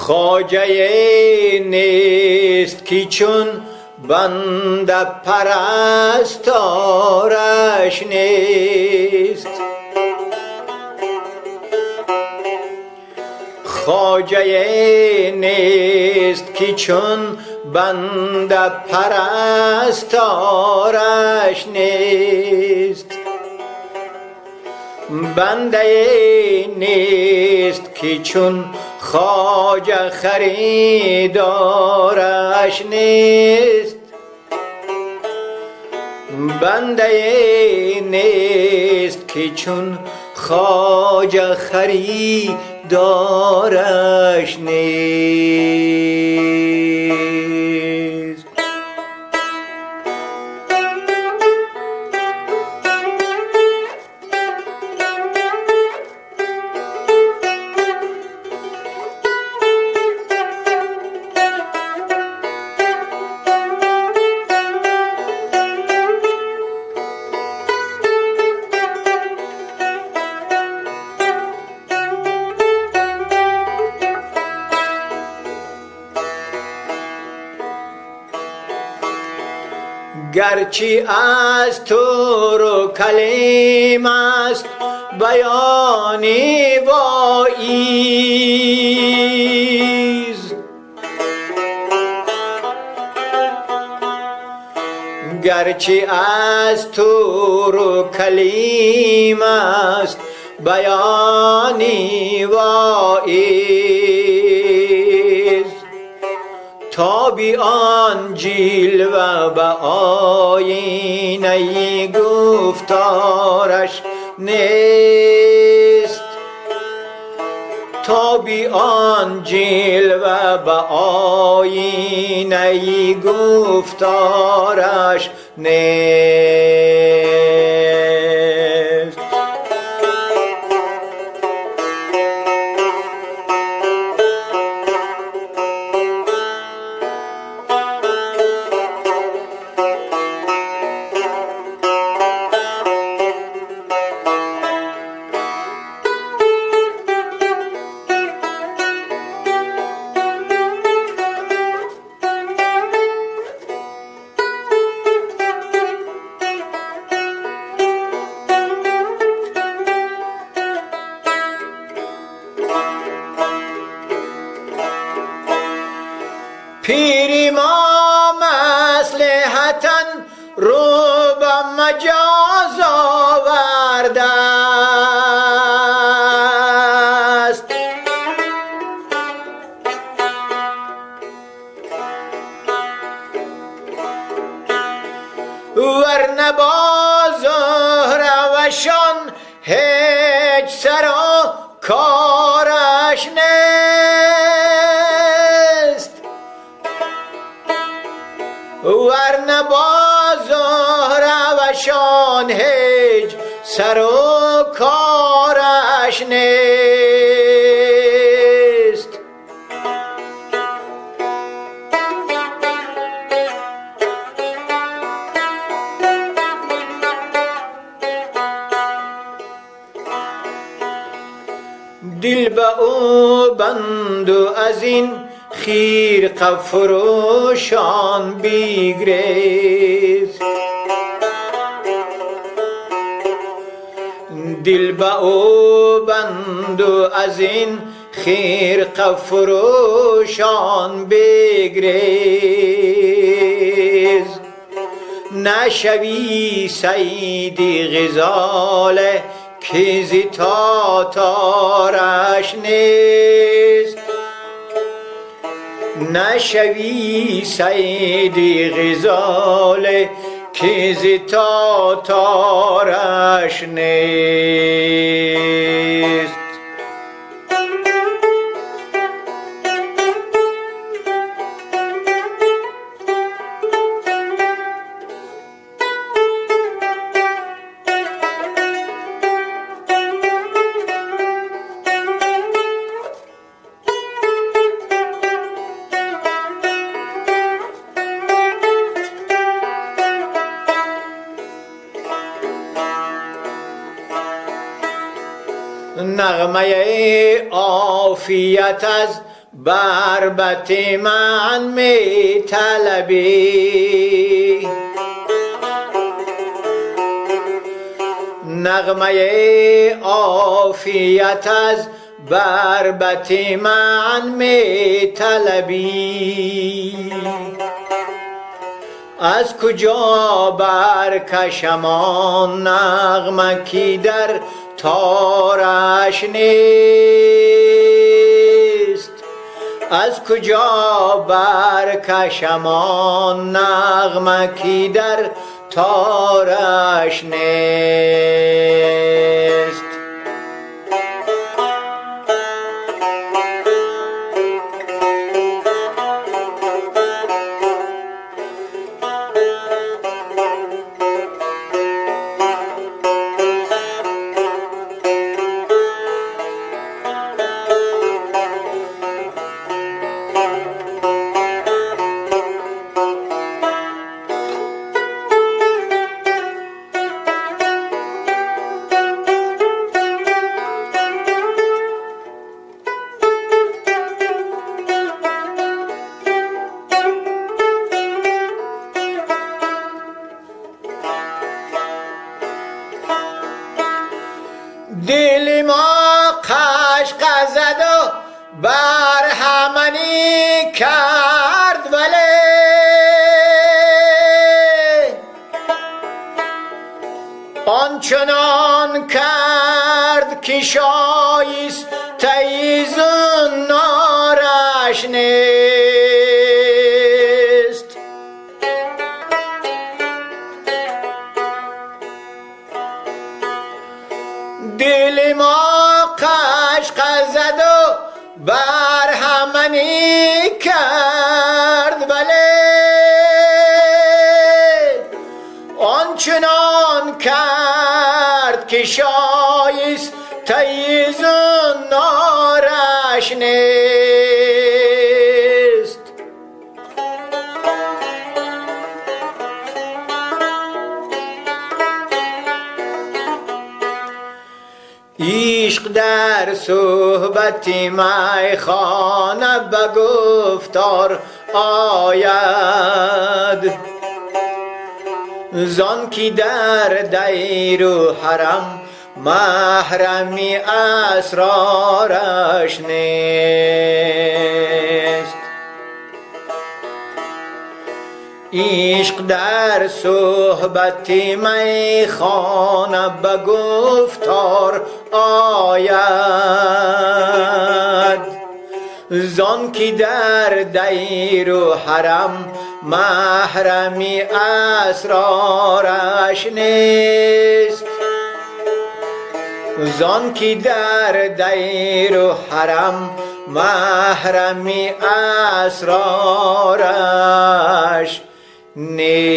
خواجه نیست که چون بنده پرستارش نیست. خواجه نیست که چون بنده پرستارش نیست. بنده نیست که چون خواجه خریدارش نیست. بنده نیست که چون خواجه خریدارش نیست. گرچه از تو رو کلیم است بیانی وایز، گرچه از تو رو کلیم است بیانی وایز، تا بی آن جلوه به آینه گفتارش نیست. تا بی آن جلوه به آینه گفتارش نیست. پیری ما مصلحتاً رو به مجاز آورده است. ورنه با زهروشان هیچ سر و کارش نیست. ورنه با زهروشان هیچ سر و کارش نیست. دل به او بند و از این خرقه فروشان بگریز. دل به او بند و از این خرقه فروشان بگریز. نشوی صید غزاله که ز تاتارش نیست. نشوی صید غزاله که ز تاتارش نیست. نغمه عافیت از بربط من می طلبی. نغمه عافیت از بربط من می طلبی. از کجا برکشم آن نغمه کی در تارش نیست؟ از کجا برکشم آن نغمه کی در تارش نیست؟ دل ما قشقه زد و برهمنی کرد، ولی آنچنان کرد که شایسته زنارش نیست. دل ما قشقه زد و برهمنی کرد، ولی آنچنان کرد که شایسته زنارش نیست. عشق در صحبت میخانه به گفتار آید، زان کی در دیر و حرم محرمی اسرارش نیست. عشق در صحبت میخانه به گفتار آید، زان کی در دیر و حرم محرمی اسرارش نیست. زان کی در دیر و حرم محرمی اسرارش نیست.